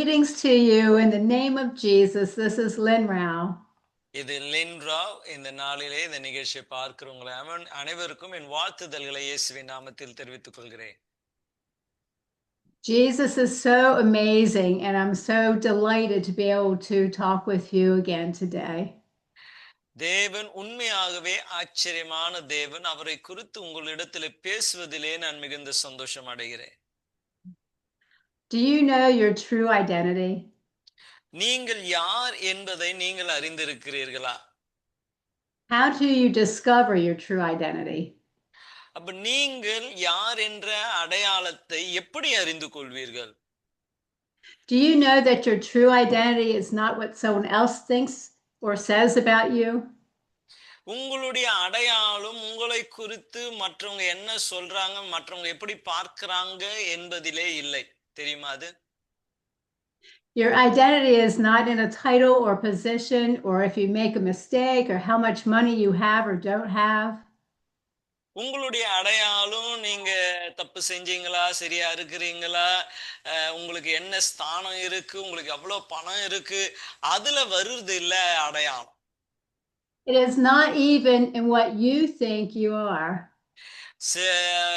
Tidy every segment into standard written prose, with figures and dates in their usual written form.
Greetings to you in the name of Jesus. This is Lynn Rao. இது லின் ராவ். இந்த நாளிலே இந்த நிகழ்ச்சியை பார்க்கிறவங்களை அனைவருக்கும் என் வாழ்த்துதல்களை இயேசுவின் நாமத்தில் தெரிவித்துக் கொள்கிறேன். Jesus is so amazing, and I'm so delighted to be able to talk with you again today. தேவன் உண்மையாகவே ஆச்சரியமான தேவன். அவரை குறித்து உங்களிடத்தில் பேசுவதிலே நான் மிகுந்த சந்தோஷம் அடைகிறேன். Do you know your true identity? நீங்கள் யார் என்பதை நீங்கள் அறிந்திருக்கிறீர்களா? How do you discover your true identity? அப்ப நீங்கள் யார் என்ற அடையாளத்தை எப்படி அறிந்து கொள்வீர்கள்? Do you know that your true identity is not what someone else thinks or says about you? உங்களுடைய அடையாளம் உங்களை குறித்து மற்றவங்க என்ன சொல்றாங்க, மற்றவங்க எப்படி பார்க்கறாங்க என்பதிலே இல்லை. தெரியுமா அது? Your identity is not in a title or position, or if you make a mistake, or how much money you have or don't have. உங்களுடைய அடையாளம் நீங்க தப்பு செஞ்சீங்களா, சரியா இருக்கிறீங்களா, உங்களுக்கு என்ன ஸ்தானம் இருக்கு, உங்களுக்கு எவ்வளவு பணம் இருக்கு, அதுல வருது இல்ல அடையாளம். It is not even in what you think you are.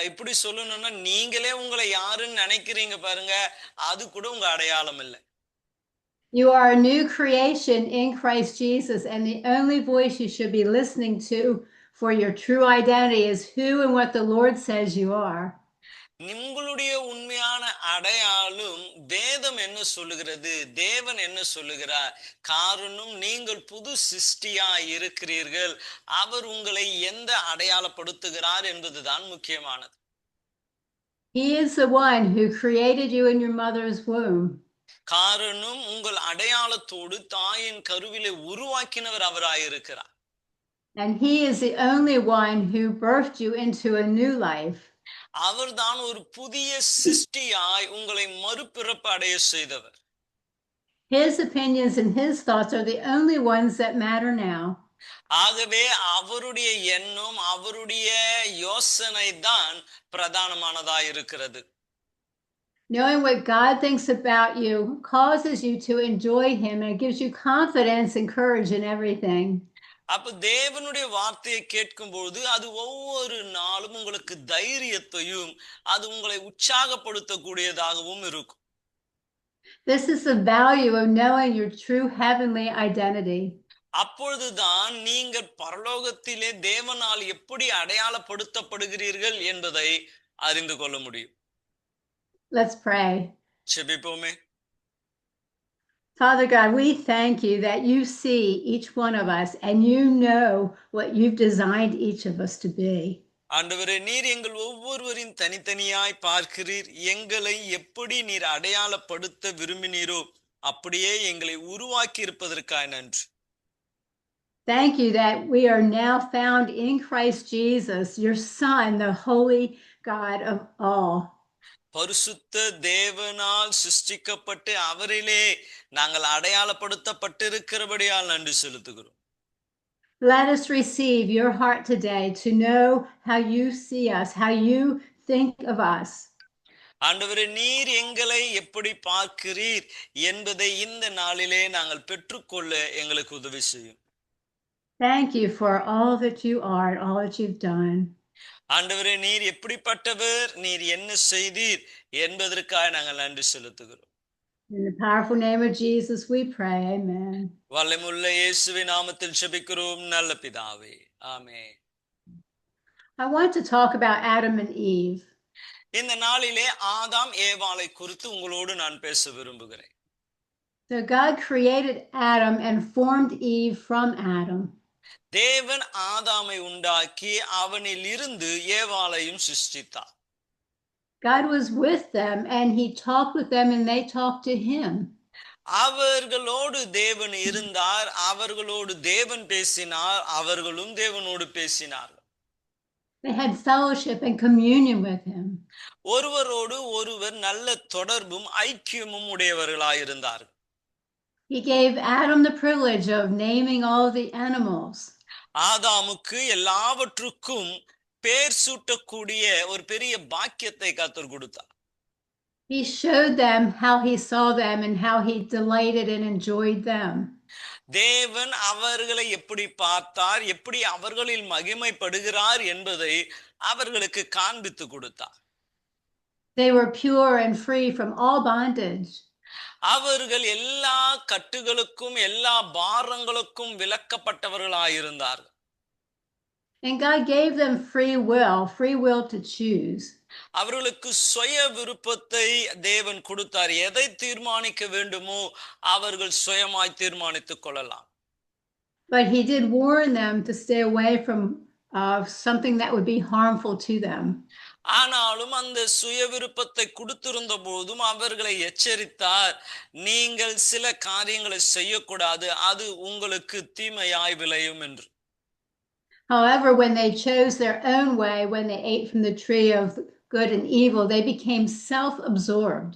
இப்படி சொல்லணும்னா நீங்களே உங்களை யாருன்னு நினைக்கிறீங்க பாருங்க, அது கூட உங்க அடையாளம் இல்லை. You are a new creation in Christ Jesus, and the only voice you should be listening to for your true identity is who and what the Lord says you are. உங்களுடைய உண்மையான அடையாளம் வேதம் என்ன சொல்லுகிறது, தேவன் என்ன சொல்லுகிறார். காரணம் நீங்கள் புது சிருஷ்டியா இருக்கிறீர்கள். அவர் உங்களை எந்த அடையாளப்படுத்துகிறார் என்பதுதான் முக்கியமானது. He is the one who created you in your mother's womb. காரணம் உங்கள் அடையாளத்தோடு தாயின் கருவிலே உருவாக்கினவர் அவராயிருக்கிறார். And he is the only one who birthed you into a new life. அவர்தான் ஒரு புதிய சிருஷ்டியாய் உங்களை மறுபிறப்பு அடைய செய்தவர். His opinions and his thoughts are the only ones that matter now. ஆகவே அவருடைய எண்ணம், அவருடைய யோசனை தான் பிரதானமானதாய் இருக்கிறது. Knowing what God thinks about you causes you to enjoy him, and it gives you confidence and courage in everything. அப்ப தேவனுடைய வார்த்தையை கேட்கும்போது அது ஒவ்வொரு நாளும் உங்களுக்கு தைரியத்தையும் அது உங்களை உற்சாகப்படுத்தக்கூடியதாகவும் இருக்கும். This is the value of knowing your true heavenly identity. அப்பொழுதுதான் நீங்கள் பரலோகத்திலே தேவனால் எப்படி அடையாளப்படுத்தப்படுகிறீர்கள் என்பதை அறிந்து கொள்ள முடியும். Let's pray. ஜெபிப்போமே. Father God, we thank you that you see each one of us and you know what you've designed each of us to be. ஆண்டவரே, நீர் எங்கள் ஒவ்வொருவரின் தனித்தனியாய் பார்க்கிறீர். எங்களை எப்படி நீர் அடையாளப்படுத்த விரும்பினீரோ அப்படியே எங்களை உருவாக்கி இருப்பதற்காக நன்றி. Thank you that we are now found in Christ Jesus, your Son, the holy God of all. பரிசுத்த தேவனால் சிருஷ்டிக்கப்பட்டு அவரிலே நாங்கள் அடையாளப்படுத்தப்பட்டிருக்கிறபடியால் நன்றி செலுத்துகிறோம். Let us receive your heart today to know how you see us, how you think of us. ஆண்டவரே, நீர் எங்களை எப்படி பார்க்கிறீர் என்பதை இந்த நாளிலே நாங்கள் பெற்றுக்கொள்ள எங்களுக்கு உதவி செய்யும். Thank you for all that you are and all that you've done. ஆண்டவரே, நீர் எப்படிப்பட்டவர், நீர் என்ன செய்தீர் என்பதற்காக நாங்கள் நன்றி செலுத்துகிறோம். In the powerful name of Jesus we pray. Amen. வல்லமையுள்ள இயேசுவின் நாமத்தில் ஜெபிக்கிறோம் நல்ல பிதாவே. ஆமென். I want to talk about Adam and Eve. இந்த நாளிலே ஆதாம் ஏவாளை குறித்து உங்களோடு நான் பேச விரும்புகிறேன். So God created Adam and formed Eve from Adam. தேவன் ஆதாமை உண்டாக்கி அவனில் இருந்து ஏவாளையும் சிருஷ்டித்தார். God was with them and he talked with them and they talked to him. அவர்களோடு தேவன் இருந்தார், அவர்களோடு தேவன் பேசினார், அவர்களும் தேவனோடு பேசினார். They had fellowship and communion with him. ஒருவரோடு ஒருவர் நல்ல தொடர்பும் ஐக்கியமும் உடையவர்களாயிருந்தார்கள். He gave Adam the privilege of naming all the animals. ஆதாமுக்கு எல்லாவற்றுக்கும் பேர் சூட்டக்கூடிய ஒரு பெரிய பாக்கியத்தை கர்த்தர் கொடுத்தார். He showed them how he saw them and how he delighted and enjoyed them. தேவன் அவர்களை எப்படி பார்த்தார், எப்படி அவர்களில் மகிமைப்படுகிறார் என்பதை அவர்களுக்கு காண்பித்து கொடுத்தார். They were pure and free from all bondage. அவர்கள் எல்லா கட்டுகளுக்கும் எல்லா பாரங்களுக்கும் விலக்கப்பட்டவர்களாயிருந்தார்கள். And God gave them free will to choose. அவர்களுக்கு சுய விருப்பத்தை தேவன் கொடுத்தார். எதை தீர்மானிக்க வேண்டுமோ அவர்கள் சுயமாய் தீர்மானித்துக் கொள்ளலாம். But he did warn them to stay away from something that would be harmful to them. ஆனாலும் அந்த சுய விருப்பத்தை கொடுத்திருந்த போதும் அவர்களை எச்சரித்தார், நீங்கள் சில காரியங்களை செய்யக்கூடாது, அது உங்களுக்கு தீமையாய் விளையும் என்று. However, when they chose their own way, when they ate from the tree of good and evil, they became self-absorbed.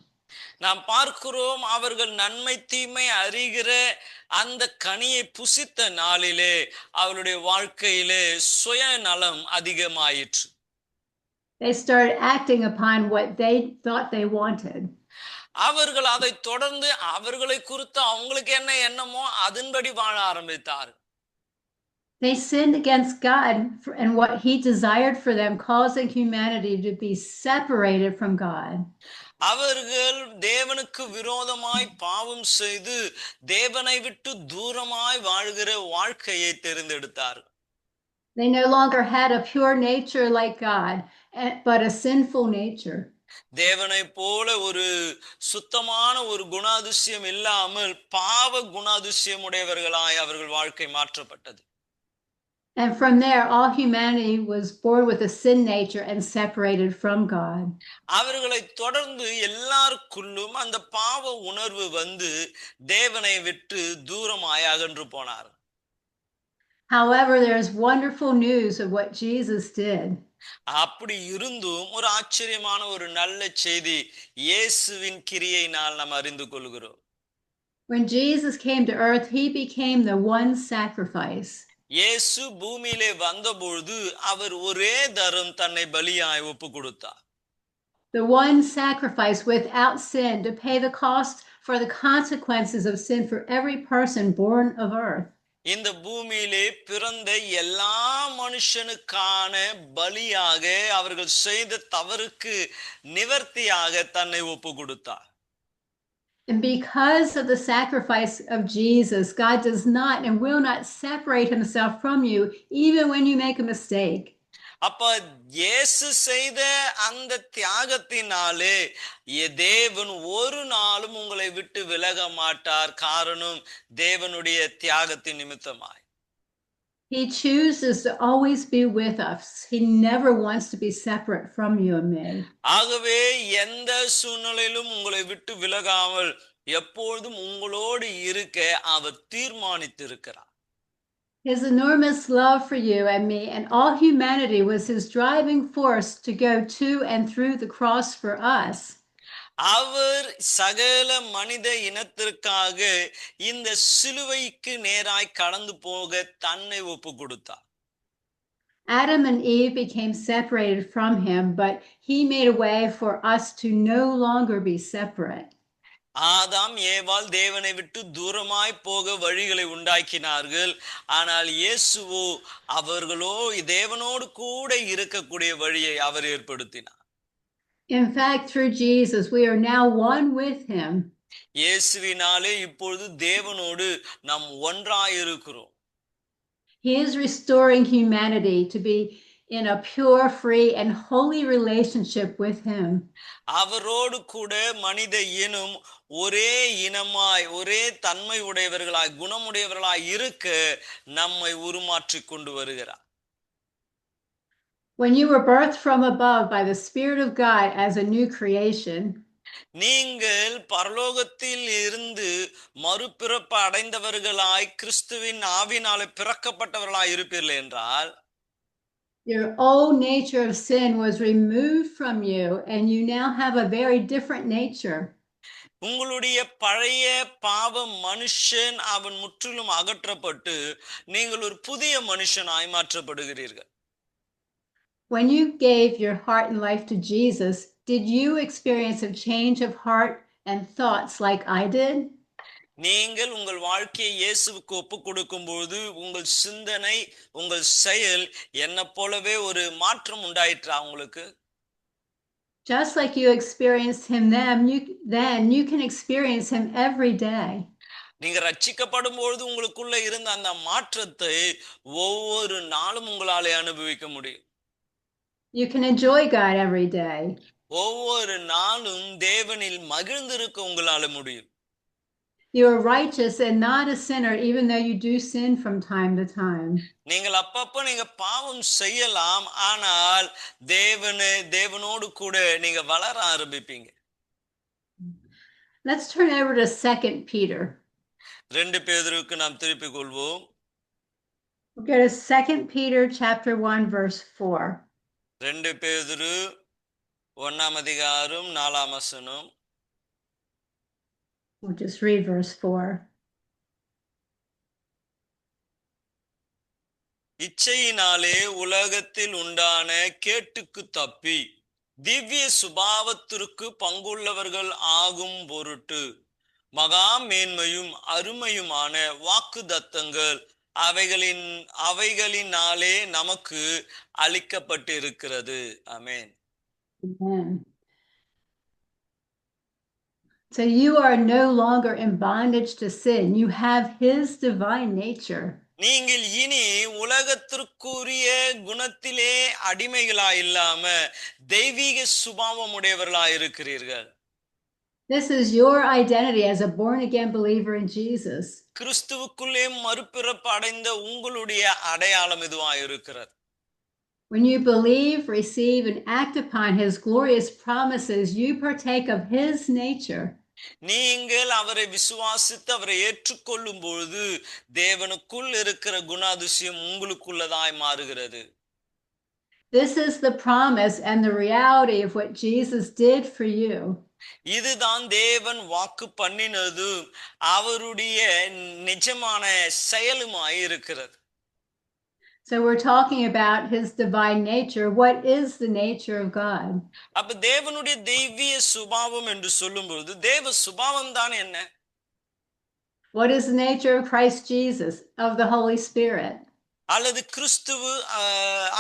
நாம் பார்க்கிறோம், அவர்கள் நன்மை தீமை அறிகிற அந்த கனியை புசித்த நாளிலே அவருடைய வாழ்க்கையிலே சுயநலம் அதிகமாயிற்று. They started acting upon what they thought they wanted. அவர்கள் அதை தொடர்ந்து அவர்களை குறித்து அவங்களுக்கு என்ன எண்ணமோ அதன்படி வாழ ஆரம்பித்தார். They sinned against God and what he desired for them, causing humanity to be separated from God. அவர்கள் தேவனுக்கு விரோதமாய் பாவம் செய்து தேவனை விட்டு தூரமாய் வாழ்கிற வாழ்க்கையை தேர்ந்தெடுத்தார். They no longer had a pure nature like God, but a sinful nature. தேவனை போல ஒரு சுத்தமான ஒரு குணாதிசயம் இல்லாமல் பாவ குணாதிசயம் உடையவர்களாய் அவர்கள் வாழ்க்கை மாற்றப்பட்டது. And from there, all humanity was born with a sin nature and separated from God. அவர்களை தொடர்ந்து எல்லாருக்குள்ளும் அந்த பாவ உணர்வு வந்து தேவனை விட்டு தூரமாய் அகன்று போனார். However, there is wonderful news of what Jesus did. அப்படி இருந்தும் ஒரு ஆச்சரியமான ஒரு நல்ல செய்தி இயேசுவின் கிரியையினால் நாம் அறிந்து கொள்கிறோம். When Jesus came to earth, he became the one sacrifice. இயேசு பூமியிலே வந்தபொழுது அவர் ஒரே தரம் தன்னை பலியாய் ஒப்பு கொடுத்தார். The one sacrifice without sin to pay the cost for the consequences of sin for every person born of earth. இந்த பூமியிலே பிறந்த எல்லா மனுஷனுக்கான பலியாக அவர்கள் செய்த தவறுக்கு நிவர்த்தியாக தன்னை ஒப்பு கொடுத்தார். And because of the sacrifice of Jesus, God does not and will not separate himself from you, even when you make a mistake. அப்ப இயேசு செய்த அந்த தியாகத்தினாலே தேவன் ஒரு நாளும் உங்களை விட்டு விலக மாட்டார். காரணம் தேவனுடைய தியாகத்தின் நிமித்தமாய். He chooses to always be with us. He never wants to be separate from you and me. ஆகவே எந்த சூழ்நிலையிலும் உங்களை விட்டு விலகாமல் எப்பொழுதும் உங்களோடு இருக்க அவர் தீர்மானித்திருக்கிறார். His enormous love for you and me and all humanity was his driving force to go to and through the cross for us. அவர் சகல மனித இனத்திற்காக இந்த சிலுவைக்கு நேராய் கடந்து போக தன்னை ஒப்பு கொடுத்தார். Adam and Eve became separated from him, but he made a way for us to no longer be separate. ஆதாம் ஏவாள் தேவனை விட்டு தூரமாய் போக வழிகளை உண்டாக்கினார்கள். ஆனால் இயேசுவோ அவர்களோ தேவனோடு கூட இருக்கக்கூடிய வழியை அவர் ஏற்படுத்தினார். In fact, through Jesus, we are now one with him. இயேசுவினாலே இப்பொழுது தேவனோடு நாம் ஒன்றாய் இருக்கிறோம். He is restoring humanity to be in a pure, free, and holy relationship with him. அவரோடு கூட மனித இனம் ஒரே இனமாய் ஒரே தன்மை உடையவர்களாய் குணமுடையவர்களாய் இருக்க நம்மை உருமாற்றி கொண்டு வருகிறார். When you were birthed from above by the Spirit of God as a new creation, நீங்கள் பரலோகத்தில் இருந்து மறுபிறப்பு அடைந்தவர்களாய் கிறிஸ்துவின் ஆவினாலே பிறக்கப்பட்டவர்களாய் இருப்பீர்கள் என்றால் your old nature of sin was removed from you and you now have a very different nature. உங்களுடைய பழைய பாவ மனுஷன் அவன் முற்றிலும் அகற்றப்பட்டு நீங்கள் ஒரு புதிய மனுஷனாய் மாற்றப்படுகிறீர்கள். When you gave your heart and life to Jesus, did you experience a change of heart and thoughts like I did? நீங்கள் உங்கள் வாழ்க்கையை இயேசுவுக்கு ஒப்பு கொடுக்கும்போது உங்கள் சிந்தனை, உங்கள் செயல் என்ன போலவே ஒரு மாற்றம் உண்டாயிற்றா உங்களுக்கு? Just like you experienced him then you can experience him every day. நீங்க ரட்சிக்கப்படும் பொழுது உங்களுக்குள்ள இருந்த அந்த மாற்றத்தை ஒவ்வொரு நாளும் உங்களாலே அனுபவிக்க முடியும். You can enjoy God every day. ஒவ்வொரு நாளும் தேவனில் மகிழ்ந்திருக்க உங்களால முடியும். You are righteous and not a sinner, even though you do sin from time to time. நீங்கள் அப்பப்ப நீங்க பாவம் செய்யலாம், ஆனால் தேவனோடு கூட நீங்க வளர ஆரம்பிப்பீங்க. Let's turn over to 2 Peter. 2 பேதுருக்கு நாம் திருப்பிக் கொள்வோம். We'll go to 2 Peter chapter 1 verse 4. 2 பேதுரு 1ஆம் அதிகாரம் 4ஆம் வசனம். We'll just read verse 4. இச்சையினாலே உலகத்தில் உண்டான கேட்டுக்கு தப்பி திவ்ய சுபாவத்திற்கு பங்குள்ளவர்கள் ஆகும் பொருட்டு மகா மேன்மையும் அருமையுமான வாக்குத்தத்தங்கள் அவைகளினாலே நமக்கு அளிக்கப்பட்டிருக்கிறது. ஆமென். Amen. So you are no longer in bondage to sin. You have his divine nature. நீங்கள் இனி உலகத்திற்குரிய குணத்திலே அடிமைகளாய் இல்லாம தெய்வீக சுபாவம் உடையவர்களாய் இருக்கிறீர்கள். This is your identity as a born again believer in Jesus. கிறிஸ்துவுக்குள்ளே மறுபிறப்பு அடைந்த உங்களுடைய அடையாளம் இதுவாய் இருக்கிறது. When you believe, receive, and act upon his glorious promises, you partake of his nature. நீங்கள் அவரை விசுவாசித்து அவரை ஏற்றுக்கொள்ளும் பொழுது தேவனுக்குள் இருக்கிற குணாதிசயம் உங்களுக்குள்ளதாய் மாறுகிறது. This is the promise and the reality of what Jesus did for you. இதுதான் தேவன் வாக்கு பண்ணினது அவருடைய நிஜமான செயலுமாய் இருக்கிறது. So we're talking about his divine nature. What is the nature of God? அப்ப தேவனுடைய தெய்வீக சுபாவம் என்று சொல்லும்போது தேவ சுபாவம் தான் என்ன? What is the nature of Christ Jesus, of the Holy Spirit? அல்லது கிறிஸ்துவு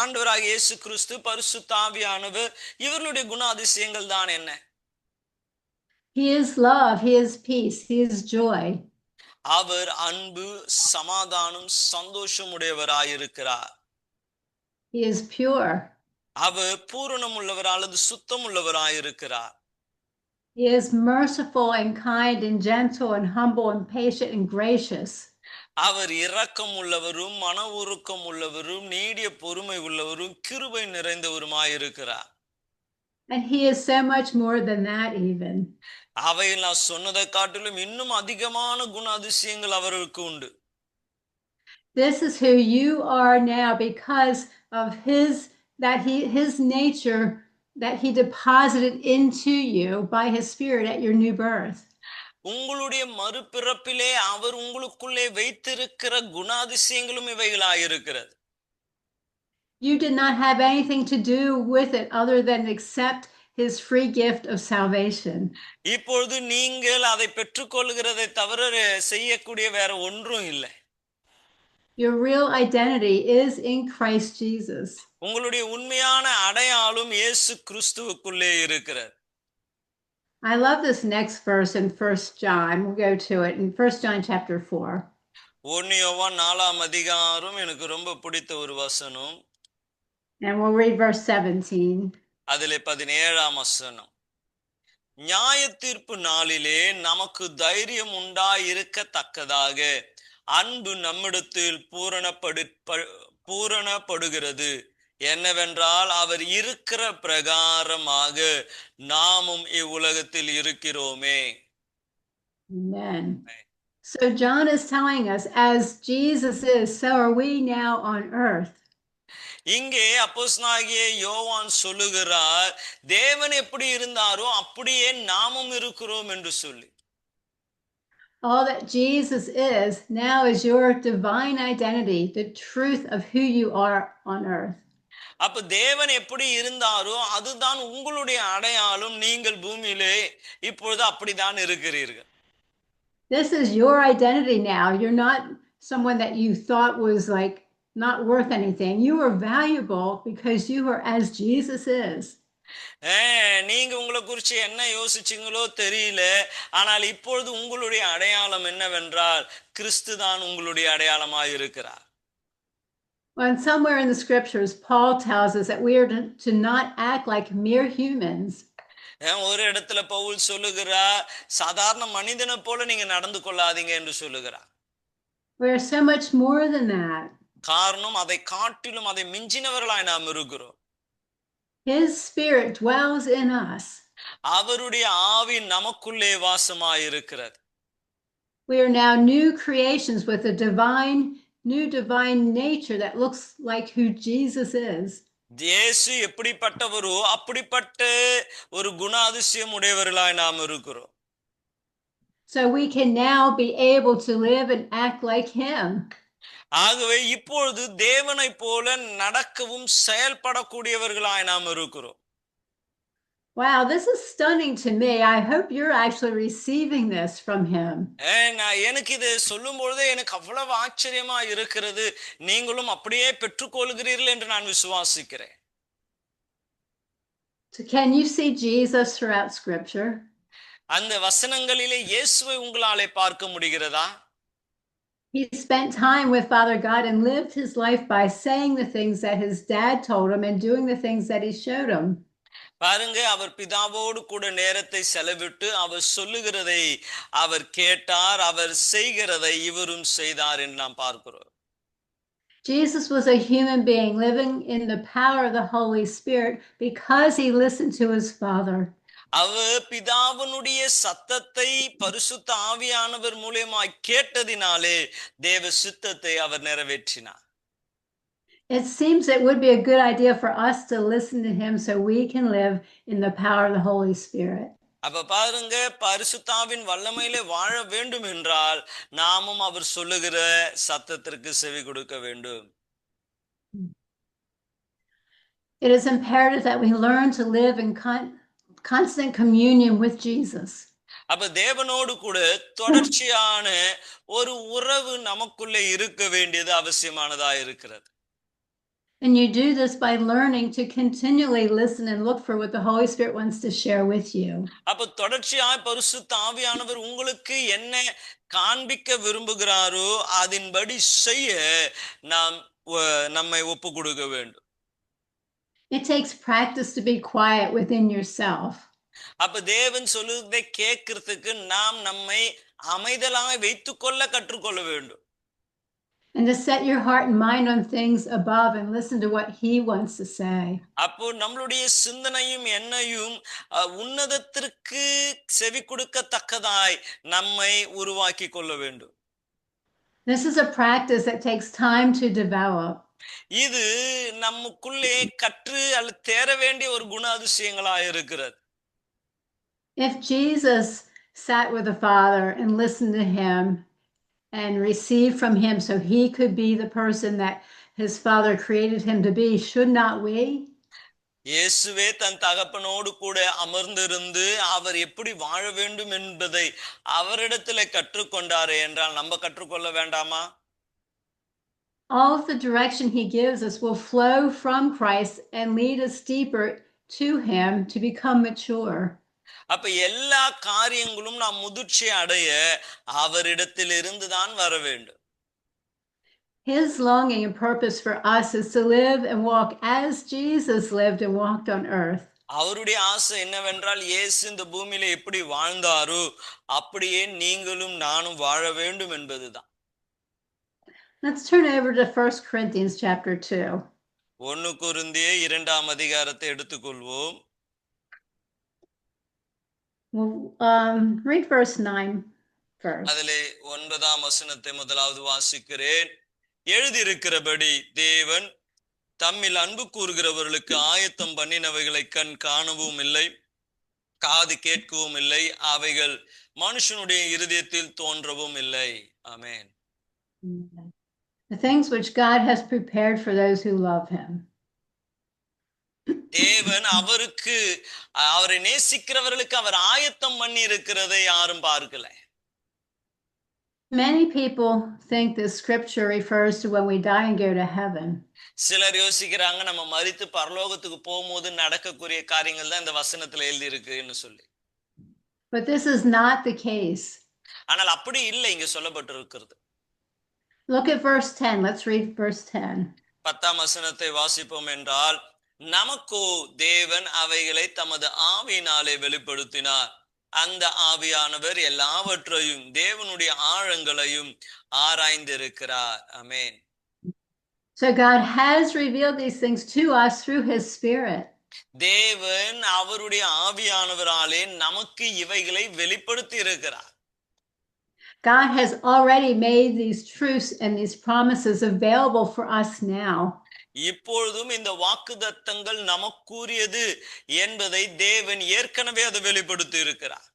ஆண்டவராகிய இயேசு கிறிஸ்து பரிசுத்த ஆவியானவர் இவர்களுடைய குணாதிசயங்கள் தான் என்ன? He is love, he is peace, he is joy. அவர் அன்பு, சமாதானம், சந்தோஷம் உடையவராயிருக்கிறார். He is pure. அவர் பூரணம் உள்ளவர் அல்லது சுத்தம் உள்ளவராயிருக்கிறார். He is merciful and kind and gentle and humble and patient and gracious. அவர் இரக்கம் உள்ளவரும் மன உருக்கம் உள்ளவரும் நீடிய பொறுமை உள்ளவரும் கிருபை நிறைந்தவருமாயிருக்கிறார். And he is so much more than that even. அவையில் நான் சொன்னதை காட்டிலும் இன்னும் அதிகமான குணாதிசயங்கள் அவருக்கு உண்டு. This is who you are now because of his nature that he deposited into you by his spirit at your new birth. உங்களுடைய மறுபிறப்பிலே அவர் உங்களுக்குள்ளே வைத்திருக்கிற குணாதிசயங்களும் இவைகளாயிருக்கிறது. You did not have anything to do with it other than accept his free gift of salvation. இப்பொழுது நீங்கள் அதை பெற்றுக்கொள்கிறதை தவிர செய்யக்கூடிய வேற ஒன்றும் இல்லை. Your real identity is in Christ Jesus. உங்களுடைய உண்மையான அடையாளம் இயேசு கிறிஸ்துவுக்குள்ளே இருக்கிறது. I love this next verse in 1 John. We'll go to it in 1 John chapter 4. 1 யோவான் 4ஆம் அதிகாரம் எனக்கு ரொம்ப பிடித்த ஒரு வசனம். And we'll read verse 17. அதிலே 17ஆம் வசனம். நியாயத்தீர்ப்பு நாளிலே நமக்கு தைரியம் உண்டாயிருக்கத்தக்கதாக அன்பு நம்மிடத்தில் பூரணப்படுகிறது. என்னவென்றால் அவர் இருக்கிற பிரகாரமாக நாமும் இவ்வுலகத்தில் இருக்கிறோமே. Amen. So John is telling us, as Jesus is, so are we now on earth. இங்கே அப்போஸ்தலனாகிய யோவான் சொல்லுகிறார், தேவன் எப்படி இருந்தாரோ அப்படியே நாமும் இருக்கிறோம் என்று சொல்லி. All that Jesus is now is your divine identity, the truth of who you are on earth. அப்ப தேவன் எப்படி இருந்தாரோ அதுதான் உங்களுடைய அடையாளம். நீங்கள் பூமியிலே இப்பொழுது அப்படித்தான் இருக்கிறீர்கள். This is your identity now. You're not someone that you thought was like not worth anything. You are valuable because you are as Jesus is. நீங்க உங்களை குறிச்சு என்ன யோசிச்சீங்களோ தெரியல. ஆனால் இப்பொழுது உங்களுடைய அடையாளம் என்னவென்றால் கிறிஸ்து தான் உங்களுடைய அடையாளமாய் இருக்கிறார். Well, somewhere in the scriptures, Paul tells us that we are to not act like mere humans. ஒரு இடத்துல பவுல் சொல்லுகிறார், சாதாரண மனிதனை போல நீங்க நடந்து கொள்ளாதீங்க என்று சொல்லுகிறார். We are so much more than that. காரணம் அதை காட்டிலும் அதை மிஞ்சினவர்களாய் நாம் இருக்கிறோம். His spirit dwells in us. அவருடைய ஆவி நமக்குள்ளே வாசமாய் இருக்கிறது. We are now new creations with a new divine nature that looks like who Jesus is. இயேசு எப்படிப்பட்டவரோ அப்படிப்பட்ட ஒரு குணாதிசயம் உடையவர்களாய் நாம் இருக்கிறோம். So we can now be able to live and act like him. ஆகவே இப்பொழுது தேவனை போல நடக்கவும் செயல்படக்கூடியவர்களாய் நாம் இருக்கிறோம். Wow, this is stunning to me. I hope you're actually receiving this from him. எனக்கு இது சொல்லும் பொழுதே எனக்கு அவ்வளவு ஆச்சரியமா இருக்கிறது. நீங்களும் அப்படியே பெற்றுக்கொள்கிறீர்கள் என்று நான் விசுவாசிக்கிறேன். So can you see Jesus throughout scripture? அந்த வசனங்களிலே இயேசுவை உங்களாலே பார்க்க முடிகிறதா? He spent time with Father God and lived his life by saying the things that his dad told him and doing the things that he showed him. பாருங்க, அவர் பிதாவோடு கூட நேரத்தை செலவிட்டு அவர் சொல்லுகிறதை அவர் கேட்டார், அவர் செய்கிறதை இவரும் செய்தார் என்று நாம் பார்க்கிறோம். Jesus was a human being living in the power of the Holy Spirit because he listened to his Father. அவர் பிதாவினுடைய சத்தத்தை பரிசுத்த ஆவியானவர் மூலமாய் கேட்டதினாலே தேவ சித்தத்தை அவர் நிறைவேற்றினார். It seems it would be a good idea for us to listen to him so we can live in the power of the Holy Spirit. அப்ப பாருங்க, பரிசுத்தாவின் வல்லமையிலே வாழ வேண்டும் என்றால் நாமும் அவர் சொல்லுகிற சத்தத்திற்கு செவி கொடுக்க வேண்டும். It is imperative that we learn to live in constant communion with Jesus. அப்ப தேவனோடு கூட தொடர்ச்சியான ஒரு உறவு நமக்குள்ளே இருக்க வேண்டியது அவசியமானதா இருக்கிறது. And you do this by learning to continually listen and look for what the Holy Spirit wants to share with you. அப்ப தொடர்ச்சியாய் பரிசுத்த ஆவியானவர் உங்களுக்கு என்ன காண்பிக்க விரும்புகிறாரோ அதன்படி செய்ய நாம் நம்மை ஒப்பு கொடுக்க வேண்டும். It takes practice to be quiet within yourself. அப்ப தேவன் சொல்லுவதை கேட்கிறதுக்கு நாம் நம்மை அமைதலாய் வைத்துக்கொள்ள கற்றுக்கொள்ள வேண்டும். And to set your heart and mind on things above and listen to what he wants to say. அப்போ நம்மளுடைய சிந்தனையும் எண்ணெயும் உன்னதத்திற்கு செவி கொடுக்கத்தக்கதாய் நம்மை உருவாக்கி கொள்ள வேண்டும். This is a practice that takes time to develop. இது நமக்குள்ளே கற்று அல்லது தேர வேண்டிய ஒரு குணாதிசயங்களாய் இருக்கிறது. If Jesus sat with the Father and listened to him and received from him so he could be the person that his Father created him to be, should not we? இயேசுவே தன் தகப்பனோடு கூட அமர்ந்திருந்து அவர் எப்படி வாழ வேண்டும் என்பதை அவரிடத்திலே கற்றுக்கொண்டாரே என்றால் நம்ம கற்றுக்கொள்ள வேண்டாமா? All of the direction he gives us will flow from Christ and lead us deeper to him to become mature. அப்ப எல்லா காரியங்களும் நாம் முதிர்ச்சி அடைய அவரிடத்தில் இருந்து தான் வர வேண்டும். His longing and purpose for us is to live and walk as Jesus lived and walked on earth. அவருடைய ஆசை என்னவென்றால் இயேசு இந்த பூமியில எப்படி வாழ்ந்தாரோ அப்படியே நீங்களும் நானும் வாழ வேண்டும் என்பதுதான். Let's turn over to 1 Corinthians chapter 2. 1 கொரிந்தியர் 2ஆம் அதிகாரத்தை எடுத்துக்கொள்வோம். Read verse 9 first. அதிலே 9ஆம் வசனத்தை முதலாவது வாசிக்கிறேன். எழுதியிருக்கிறபடி தேவன் தம்மில் அன்பு கூறுகிறவர்களுக்கு ஆயத்தம் பண்ணினவைகளை கண் காணவும் இல்லை, காது கேட்கவும் இல்லை, அவைகள் மனுஷனுடைய இருதயத்தில் தோன்றவும் இல்லை. ஆமென். The things which God has prepared for those who love him. தேவன் அவரை நேசிக்கிறவர்களுக்கு அவர் ஆயத்தம் பண்ணி இருக்கிறதை யாரும் பார்க்கல. Many people think this scripture refers to when we die and go to heaven. சிலர் யோசிக்கிறாங்க நம்ம மரித்து பரலோகத்துக்கு போகும்போது நடக்கக்கூடிய காரியங்கள் தான் இந்த வசனத்துல எழுதி இருக்குன்னு சொல்லி. But this is not the case. ஆனால் அப்படி இல்லை இங்க சொல்லப்பட்டிருக்கிறது. Look at verse 10. Let's read verse 10. 10ஆம் வசனத்தை வாசிப்போம் என்றால், நமக்கோ தேவன் அவைகளை தமது ஆவியினாலே வெளிப்படுத்தினார். அந்த ஆவியானவர் எல்லாவற்றையும் தேவனுடைய ஆழங்களையும் ஆராய்ந்திருக்கிறார். ஆமென். So God has revealed these things to us through his spirit. தேவன் அவருடைய ஆவியானவராலே நமக்கு இவைகளை வெளிப்படுத்தி இருக்கிறார். God has already made these truths and these promises available for us now. இப்பொழுதும் இந்த வாக்குத்தத்தங்கள் நமக்குரியது என்பதை தேவன் ஏற்கனவே அதை வெளிப்படுத்தி இருக்கிறார்.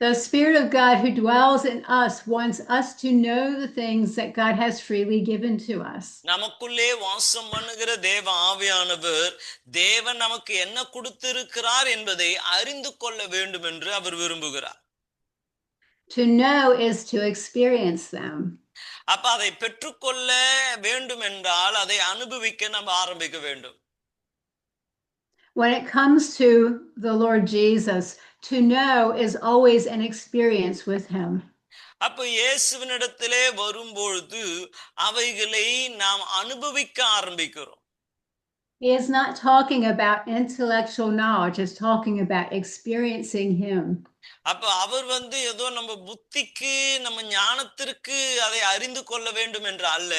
The Spirit of God who dwells in us wants us to know the things that God has freely given to us. நமக்குள்ளே வாசம் பண்ணுகிற தேவ ஆவியானவர் தேவன் நமக்கு என்ன கொடுத்திருக்கிறார் என்பதை அறிந்து கொள்ள வேண்டும் என்று அவர் விரும்புகிறார். To know is to experience them. அப்ப அதை பெற்றுக்கொள்ள வேண்டும் என்றால் அதை அனுபவிக்க நம்ம ஆரம்பிக்க வேண்டும். When it comes to the Lord Jesus, to know is always an experience with him. அப்ப இயேசுவினிடத்திலே வரும்பொழுது அவைகளை நாம் அனுபவிக்க ஆரம்பிக்கிறோம். He is not talking about intellectual knowledge, he's talking about experiencing him. அப்ப அவர் ஏதோ நம்ம புத்திக்கு நம்ம ஞானத்திற்கு அதை அறிந்து கொள்ள வேண்டும் என்று அல்ல,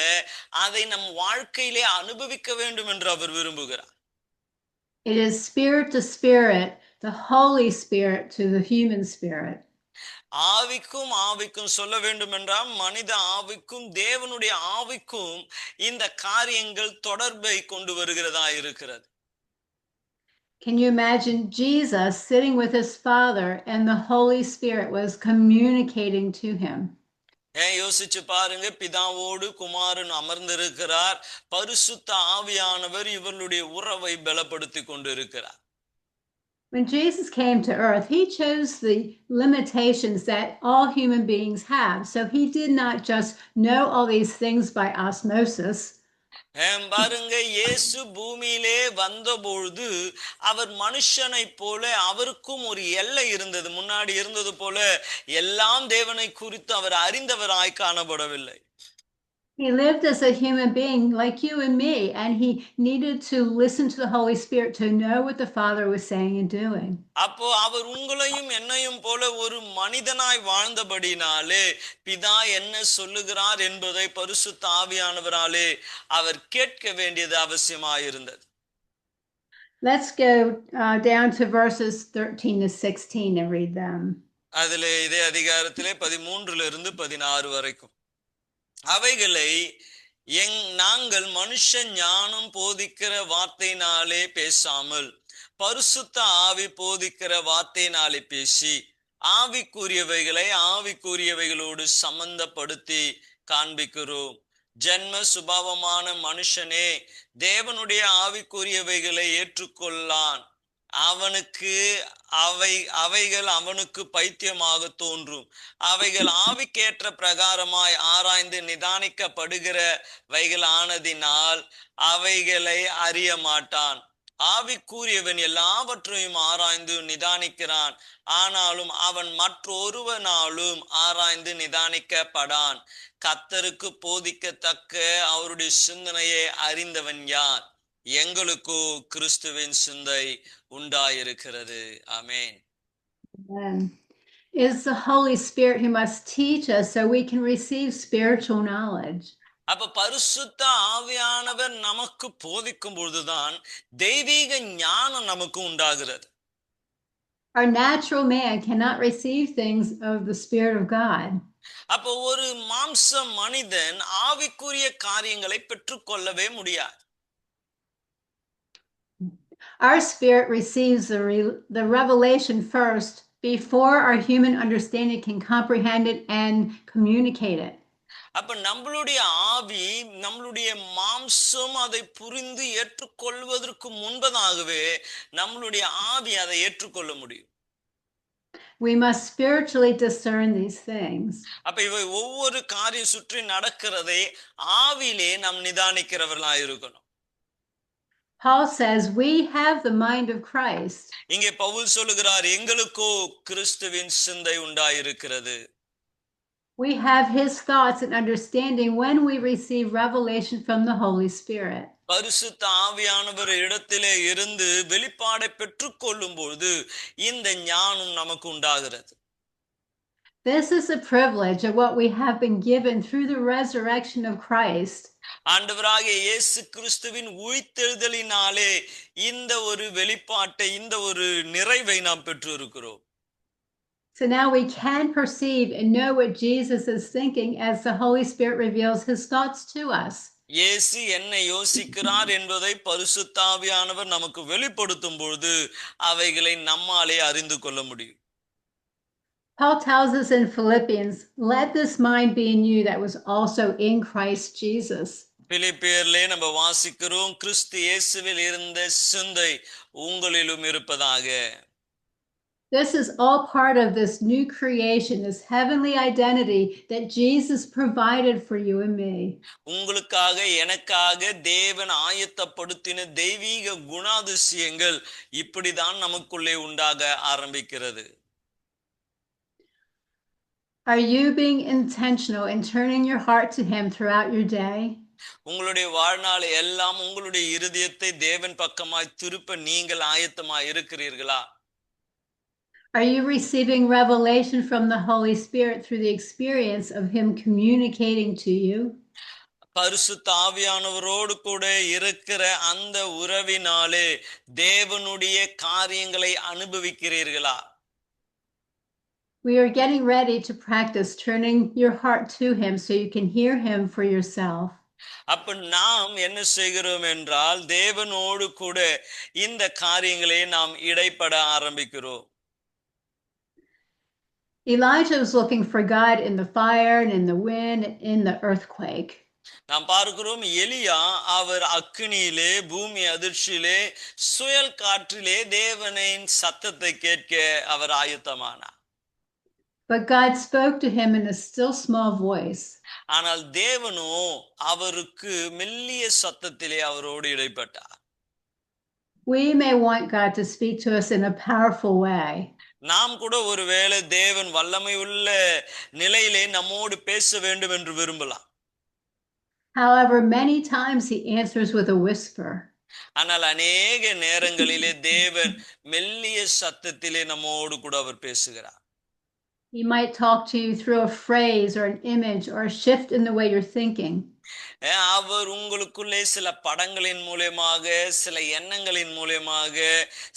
அதை நம் வாழ்க்கையிலே அனுபவிக்க வேண்டும் என்று அவர் விரும்புகிறார். It is spirit to spirit, the Holy Spirit to the human spirit. ஆவிக்கும் சொல்ல வேண்டும் என்றால் மனித ஆவிக்கும் தேவனுடைய ஆவிக்கும் இந்த காரியங்கள் தொடர்பை கொண்டு வருகிறதா இருக்கிறது. Can you imagine Jesus sitting with his Father and the Holy Spirit was communicating to him? யோசிச்சு பாருங்க, பிதாவோடு குமாரன் அமர்ந்திருக்கிறார், பரிசுத்த ஆவியானவர் இவர்களுடைய உறவை பலப்படுத்தி கொண்டிருக்கிறார். When Jesus came to earth, he chose the limitations that all human beings have. So he did not just know all these things by osmosis. பாருங்க, இயேசு பூமியிலே வந்தபொழுது அவர் மனுஷனை போல அவருக்கும் ஒரு எல்லை இருந்தது. முன்னாடி இருந்தது போல எல்லாம் தேவனை குறித்து அவர் அறிந்தவராய் காணப்படவில்லை. He lived as a human being like you and me, and he needed to listen to the Holy Spirit to know what the Father was saying and doing. அப்போ அவர் உங்களையும் என்னையும் போல ஒரு மனிதனாய் வாழ்ந்தபடினாலே பிதா என்ன சொல்லுகிறார் என்பதை பரிசுத்த ஆவியானவராலே அவர் கேட்க வேண்டியது அவசியமாயிருந்தது. Let's go down to verses 13 to 16 and read them. அதிலே இதே அதிகாரத்திலே 13 to 16 வரைக்கும். அவைகளை நாங்கள் மனுஷ ஞானம் போதிக்கிற வார்த்தையினாலே பேசாமல் பரிசுத்த ஆவி போதிக்கிற வார்த்தையினாலே பேசி ஆவிக்குரியவைகளை ஆவிக்குரியவைகளோடு சம்பந்தப்படுத்தி காண்பிக்கிறோம். ஜென்ம சுபாவமான மனுஷனே தேவனுடைய ஆவிக்குரியவைகளை ஏற்றுக்கொள்ளான். அவனுக்கு அவைகள் அவனுக்கு பைத்தியமாக தோன்றும். அவைகள் ஆவிக்கேற்ற பிரகாரமாய் ஆராய்ந்து நிதானிக்கப்படுகிறவைகள் ஆனதினால் அவைகளை அறிய மாட்டான். ஆவிக்குரியவன் எல்லாவற்றையும் ஆராய்ந்து நிதானிக்கிறான், ஆனாலும் அவன் மற்றொருவனாலும் ஆராய்ந்து நிதானிக்கப்படான். கர்த்தருக்கு போதிக்கத்தக்க அவருடைய சிந்தனையை அறிந்தவன் யார்? எங்களுக்கோ கிறிஸ்துவின் சிந்தை உண்டாயிருக்கிறது. ஆமென். It is the Holy Spirit who must teach us so we can receive spiritual knowledge. அப்ப பரிசுத்த ஆவியானவர் நமக்கு போதிக்கும் பொழுதுதான் தெய்வீக ஞானம் நமக்கு உண்டாகிறது. Our natural man cannot receive things of the Spirit of God. அப்போ ஒரு மாம்ச மனிதன் ஆவிக்குரிய காரியங்களை பெற்றுக்கொள்ளவே முடியாது. Our spirit receives the revelation first before our human understanding can comprehend it and communicate it. அப்ப நம்மளுடைய ஆவி, நம்மளுடைய மாம்சம் அதை புரிந்து ஏற்றுக்கொள்வதற்கு முன்பதாகவே நம்மளுடைய ஆவி அதை ஏற்றுக்கொள்ள முடியும். We must spiritually discern these things. அப்ப இவை ஒவ்வொரு காரியம் சுற்றி நடக்கிறதை ஆவியிலே நாம் நிதானிக்கிறவர்களா இருக்கணும். Paul says we have the mind of Christ. இங்கே பவுல் சொல்லுகிறார், எங்களுக்கோ கிறிஸ்துவின் சிந்தை உண்டாயிருக்கிறது. We have his thoughts and understanding when we receive revelation from the Holy Spirit. பரிசுத்த ஆவியானவர் இடத்திலே இருந்து வெளிப்பாடை பெற்றுக்கொள்ளும் பொழுது இந்த ஞானம் நமக்கு உண்டாகிறது. This is a privilege of what we have been given through the resurrection of Christ. ஆண்டவராகிய இயேசு கிறிஸ்துவின் உயிர்த்தெழுதலினாலே இந்த ஒரு வெளிப்பாட்டை, இந்த ஒரு நிறைவை நாம் பெற்று இருக்கிறோம். So now we can perceive and know what Jesus is thinking as the Holy Spirit reveals his thoughts to us. இயேசு என்ன யோசிக்கிறார் என்பதை பரிசுத்த ஆவியானவர் நமக்கு வெளிப்படுத்தும் பொழுது அவைகளை நம்மாலே அறிந்து கொள்ள முடியும். Paul tells us in Philippians, let this mind be in you that was also in Christ Jesus. பிலிப்பியர்லே நம்ம வாசிக்கிறோம், கிறிஸ்து இயேசுவில் இருந்த சிந்தை உங்களிலும் இருப்பதாக. This is all part of this new creation, this heavenly identity that Jesus provided for you and me. உங்களுக்காக எனக்காக தேவன் ஆயத்தப்படுத்தின தெய்வீக குணாதிசயங்கள் இப்படிதான் நமக்குள்ளே உண்டாக ஆரம்பிக்கிறது. Are you being intentional in turning your heart to him throughout your day? உங்களுடைய வாழ்நாள் எல்லாம் உங்களுடைய இருதயத்தை தேவன் பக்கமாய் திருப்ப நீங்கள் ஆயத்தமாய் இருக்கிறீர்களா? Are you receiving revelation from the Holy Spirit through the experience of him communicating to you? பரிசுத்த ஆவியானவரோடு கூட இருக்கிற அந்த உறவினாலே தேவனுடைய காரியங்களை அனுபவிக்கிறீர்களா? We are getting ready to practice turning your heart to him so you can hear him for yourself. அப்ப நாம் என்ன செய்கிறோம் என்றால் தேவனோடு கூட இந்த காரியங்களை நாம் இடைப்பட ஆரம்பிக்கிறோம். Elijah was looking for God in the fire and in the wind and in the earthquake. நாம் பார்க்கிறோம், எலியா அவர் அக்கினியிலே, பூமி அதிர்ச்சியிலே, சுழல் காற்றிலே தேவனின் சத்தத்தை கேட்க அவர் ஆயத்தமானார். But God spoke to him in a still small voice. ஆனால் தேவனோ அவருக்கு மெல்லிய சத்தத்திலே அவரோடு இடைப்பட்டார். We may want God to speak to us in a powerful way. நாம் கூட ஒருவேளை தேவன் வல்லமை உள்ள நிலையிலே நம்மோடு பேச வேண்டும் என்று விரும்பலாம். However, many times he answers with a whisper. ஆனால் அநேக நேரங்களிலே தேவன் மெல்லிய சத்தத்திலே நம்மோடு கூட அவர் பேசுகிறார். He might talk to you through a phrase or an image or a shift in the way you're thinking. அவர் உங்களுக்குள்ளே சில படங்களின் மூலமாக, சில எண்ணங்களின் மூலமாக,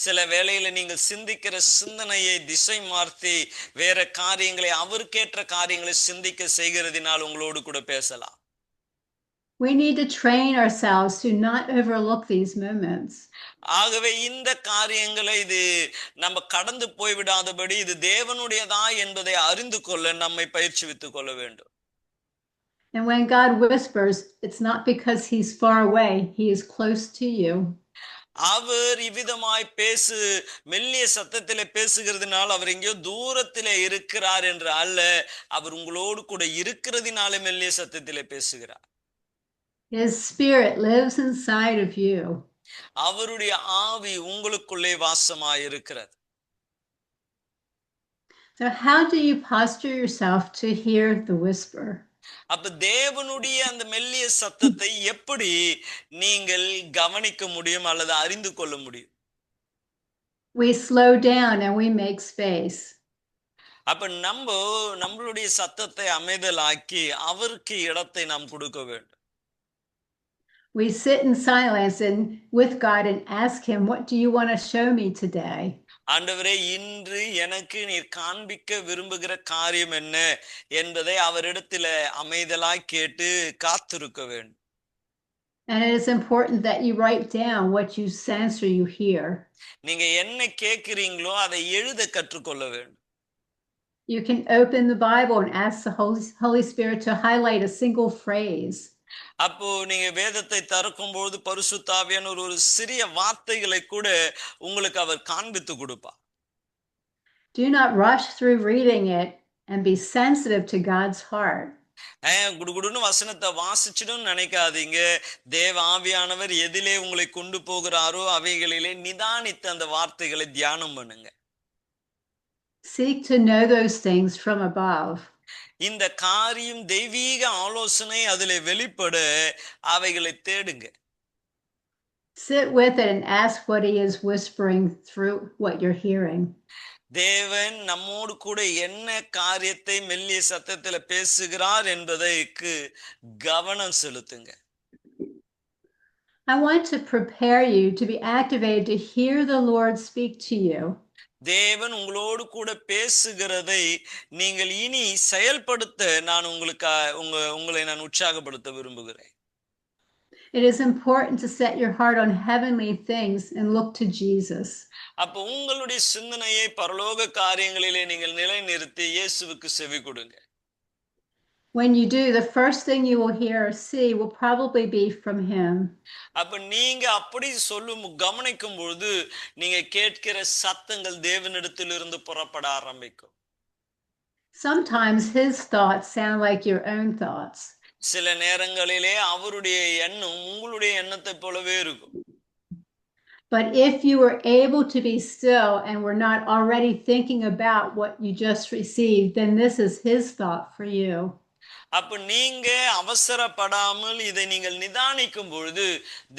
சில வேளையில நீங்கள் சிந்திக்கிற சிந்தனையை திசை மாற்றி வேற காரியங்களை, அவருக்கேற்ற காரியங்களை சிந்திக்க செய்கிறதினால் உங்களோடு கூட பேசலாம். We need to train ourselves to not overlook these moments. ஆகவே இந்த காரியங்களை இது நம்ம கடந்து போய்விடாதபடி இது தேவனுடையதா என்பதை அறிந்து கொள்ள நம்மை பயிற்சிவித்துக் கொள்ள வேண்டும். And when God whispers, it's not because he's far away, he is close to you. அவர் இவ்விதமாய் மெல்லிய சத்தத்திலே பேசுகிறதுனால் அவர் எங்கேயோ தூரத்திலே இருக்கிறார் என்று அல்ல, அவர் உங்களோடு கூட இருக்கிறதினாலே மெல்லிய சத்தத்திலே பேசுகிறார். His spirit lives inside of you. அவருடைய ஆவி உங்களுக்குள்ளே வாசமாய் இருக்கிறது. So how do you posture yourself to hear the whisper? அப்ப தேவனுடைய அந்த மெல்லிய சத்தத்தை எப்படி நீங்கள் கவனிக்க முடியும் அல்லது அறிந்து கொள்ள முடியும்? We slow down and we make space. அப்ப நம்மளுடைய சத்தத்தை அமைதலாக்கி அவருக்கு இடத்தை நாம் கொடுக்க வேண்டும். We sit in silence and with God and ask him, what do you want to show me today? ஆண்டவரே, இன்று எனக்கு நீர் காண்பிக்க விரும்புகிற காரியம் என்ன என்பதை அவரிடத்தில் அமைதலாய் கேட்டு காத்திருக்க வேண்டும். And it is important that you write down what you sense or you hear. நீங்க என்ன கேட்கிறீங்களோ அதை எழுத கற்றுக்கொள்ள வேண்டும். You can open the Bible and ask the Holy Spirit to highlight a single phrase. அப்போ நீங்க வேதத்தை திறக்கும்போது பரிசுத்த ஆவியானவர் ஒரு சிறிய வார்த்தைகளை கூட உங்களுக்கு அவர் காண்பித்து கொடுப்பார். Do not rush through reading it and be sensitive to God's heart. குடுகுடுன்னு வசனத்தை வாசிச்சிடும் நினைக்காதீங்க. தேவ ஆவியானவர் எதிலே உங்களை கொண்டு போகிறாரோ அவைகளிலே நிதானித்து அந்த வார்த்தைகளை தியானம் பண்ணுங்க. Seek to know those things from above. இந்த காரியம் தெய்வீக ஆலோசனை அதிலே வெளிப்பட அவைகளை தேடுங்க. Sit with it and ask what he is whispering through what you're hearing. தேவன் நம்மோடு கூட என்ன காரியத்தை மெல்லிய சத்தத்துல பேசுகிறார் என்பதைக்கு கவனம் செலுத்துங்க. I want to prepare you to be activated to hear the Lord speak to you. தேவன் உங்களோடு கூட பேசுகிறதை நீங்கள் இனி செயல்படுத்த நான் உங்களை நான் உற்சாகப்படுத்த விரும்புகிறேன். It is important to set your heart on heavenly things and look to Jesus. அப்ப உங்களுடைய சிந்தனையை பரலோக காரியங்களிலே நீங்கள் நிலைநிறுத்தி இயேசுவுக்கு செவி கொடுங்க. When you do, the first thing you will hear or see will probably be from him. அப்ப நீங்க அப்படி கவனிக்கும் பொழுது நீங்க கேட்கிற சத்தங்கள் தேவனிடத்திலிருந்து புறப்பட ஆரம்பிக்கும். Sometimes his thoughts sound like your own thoughts. சில நேரங்களிலே அவருடைய எண்ணம் உங்களுடைய எண்ணத்தை போலவே இருக்கும். But if you were able to be still and were not already thinking about what you just received, then this is his thought for you. அப்ப நீங்க அவசரப்படாமல் இதை நீங்கள் நிதானிக்கும் பொழுது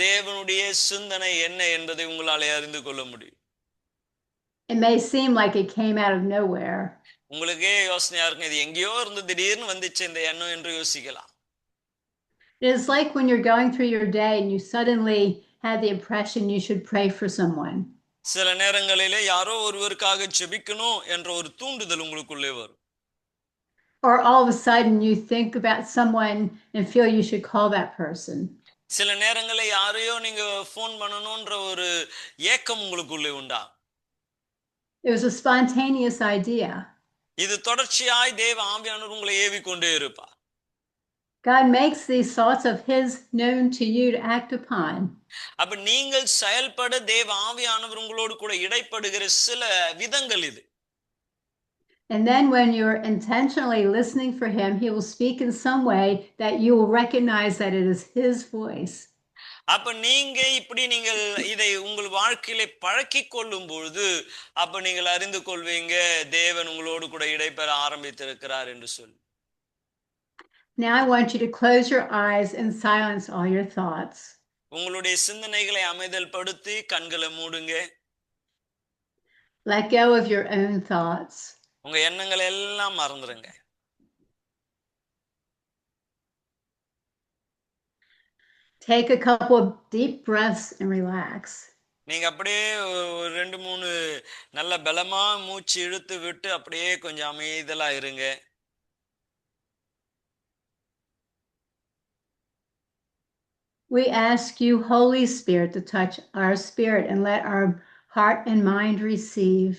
தேவனுடைய சிந்தனை என்ன என்பதை உங்களால் அறிந்து கொள்ள முடியும். It may seem like it came out of nowhere. உங்களுக்கே யோசனையா இருக்கும், இது எங்கேயோ இருந்து திடீர்னு வந்துச்சு இந்த எண்ணம் என்று யோசிக்கலாம். It is like when you're going through your day and you suddenly had the impression you should pray for someone. சில நேரங்களிலே யாரோ ஒருவருக்காக ஜெபிக்கணும் என்ற ஒரு தூண்டுதல் உங்களுக்குள்ளே வரும். Or all of a sudden you think about someone and feel you should call that person. சில நேரங்களில் யாரையோ நீங்க ஃபோன் பண்ணணும்ன்ற ஒரு ஏக்கம் உங்களுக்குள்ளே உண்டா? It was a spontaneous idea. இது தொடர்ச்சியாய் தேவ ஆவியானவர் உங்களை ஏவிக்கொண்டே இருப்பார். God makes these thoughts of his known to you to act upon. அப்ப நீங்கள் செயல்பட தேவ ஆவியானவர் உங்களோடு கூட இடைப்படுகிற சில விதங்கள் இது. And then when you're intentionally listening for him, he will speak in some way that you will recognize that it is his voice. அப்ப நீங்க இப்படி நீங்கள் இதை உங்கள் வாழ்க்கையிலே பழக்கிக் கொள்ளும் பொழுது அப்ப நீங்கள் அறிந்து கொள்வீங்க தேவன் உங்களோடு கூட இடைபெற ஆரம்பித்திருக்கிறார் என்று சொல்லி. Now I want you to close your eyes and silence all your thoughts. உங்களுடைய சிந்தனைகளை அமைதல்படுத்தி கண்களை மூடுங்க. Let go of your own thoughts. உங்க எண்ணங்களை எல்லாம் மறந்துருங்க. Take a couple of deep breaths and relax. நீங்க அப்படியே 2-3 நல்ல பலமா மூச்சு இழுத்து விட்டு அப்படியே கொஞ்சம் அமைதலா இருங்க. We ask you, Holy Spirit, to touch our spirit and let our heart and mind receive.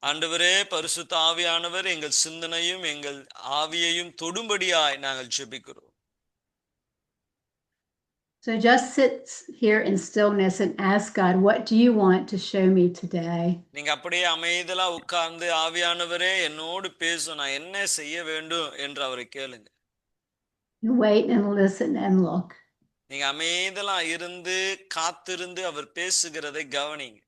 ஆண்டவரே பரிசுத்த ஆவியானவர் எங்கள் சிந்தனையும் எங்கள் ஆவியையும் தொடும்படியாய் நாங்கள் ஜெபிக்கிறோம். So just sit here in stillness and ask God, what do you want to show me today? நீங்க அப்படியே அமைதலா உட்கார்ந்து ஆவியானவரே என்னோடு பேச நான் என்ன செய்ய வேண்டும் என்று அவரை கேளுங்க. Wait and listen and look. நீங்க அமைதலா இருந்து காத்திருந்து அவர் பேசுகிறதை கவனிங்க.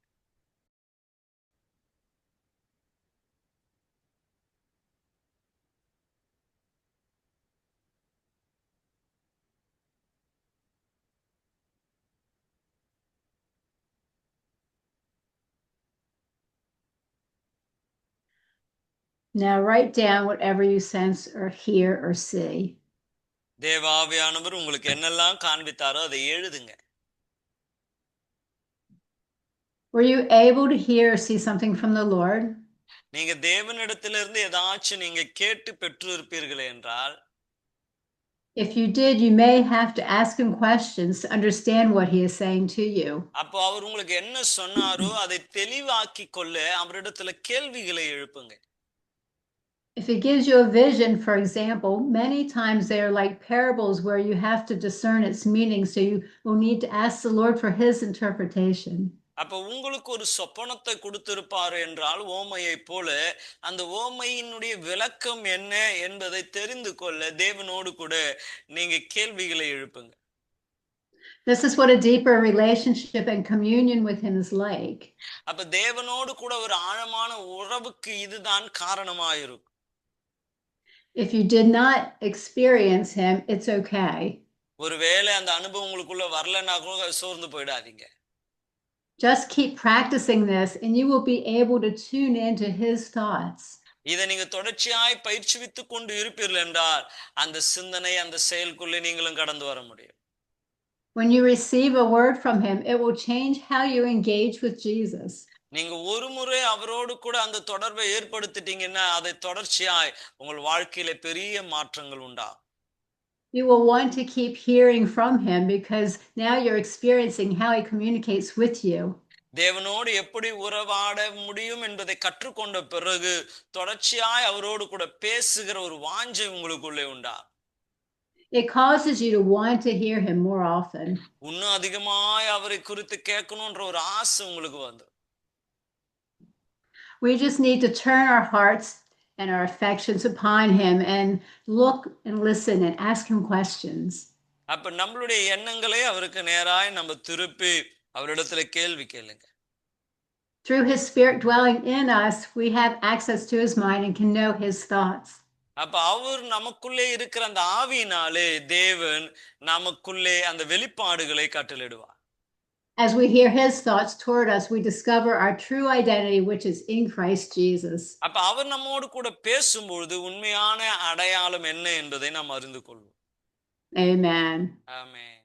Now write down whatever you sense or hear or see. தேவ ஆவியானவர் உங்களுக்கு என்னெல்லாம் காண்பித்தாரோ அதை எழுதுங்க. Were you able to hear or see something from the Lord? நீங்க தேவனிடத்திலிருந்து ஏதாச்சும் நீங்க கேட்டு பெற்று இருப்பீர்களே என்றால், if you did, you may have to ask him questions to understand what he is saying to you. அப்போ அவர் உங்களுக்கு என்ன சொன்னாரோ அதை தெளிவாக்கி கொள்ள அவரிடத்துல கேள்விகளை எழுப்புங்க. If he gives you a vision, for example, many times they are like parables where you have to discern its meaning. So you will need to ask the Lord for his interpretation. அப்ப உங்களுக்கு ஒரு சொப்பனத்தை கொடுத்திருப்பார் என்றால் ஓமையை போல அந்த ஓமையினுடைய விளக்கம் என்ன என்பதை தெரிந்து கொள்ள தேவனோடு கூட நீங்க கேள்விகளை எழுப்புங்க. This is what a deeper relationship and communion with him is like. அப்ப தேவனோடு கூட ஒரு ஆழமான உறவுக்கு இதுதான் காரணமாயிருக்கும். If you did not experience him, it's okay. ஒருவேளை அந்த அனுபவம் உங்களுக்குள்ள வரலன்னா கூட சோர்ந்து போயிடாதீங்க. Just keep practicing this and you will be able to tune into his thoughts. இதை நீங்க தொடர்ச்சியாய் பயிற்சிவித்துக் கொண்டு இருப்பீர்கள் என்றால் அந்த சிந்தனை அந்த செயலுக்குள்ளே நீங்களும் கடந்து வர முடியும். When you receive a word from him, it will change how you engage with Jesus. நீங்க ஒரு முறை அவரோடு கூட அந்த தொடர்பை ஏற்படுத்திட்டீங்கன்னா அதை தொடர்ச்சியாய் உங்கள் வாழ்க்கையில பெரிய மாற்றங்கள் உண்டாகும். You will want to keep hearing from him because now you're experiencing how he communicates with you. தேவனோடு எப்படி உறவாட முடியும் என்பதை கற்றுக்கொண்ட பிறகு தொடர்ச்சியாய் அவரோடு கூட பேசுகிற ஒரு வாஞ்சை உங்களுக்குள்ளே உண்டாகும். It causes you to want to hear him more often. இன்னும் அதிகமாய் அவரை குறித்து கேட்கணும்ன்ற ஒரு ஆசை உங்களுக்கு வந்து. We just need to turn our hearts and our affections upon him and look and listen and ask him questions. அப்ப நம்மளுடைய எண்ணங்களை அவருக்கு நேராய் நம்ம திருப்பி அவரிடத்துல கேள்வி கேளுங்க. Through his spirit dwelling in us, we have access to his mind and can know his thoughts. அப்ப அவர் நமக்குள்ளே இருக்கிற அந்த ஆவியினாலே தேவன் நமக்குள்ளே அந்த வெளிப்பாடுகளை கட்டளையிடுவார். As we hear his thoughts toward us, we discover our true identity, which is in Christ Jesus. அப்ப அவர் நம்மோடு கூட பேசும்பொழுது உண்மையான அடையாளம் என்ன என்பதை நாம் அறிந்து கொள்வோம். Amen. ஆமென்.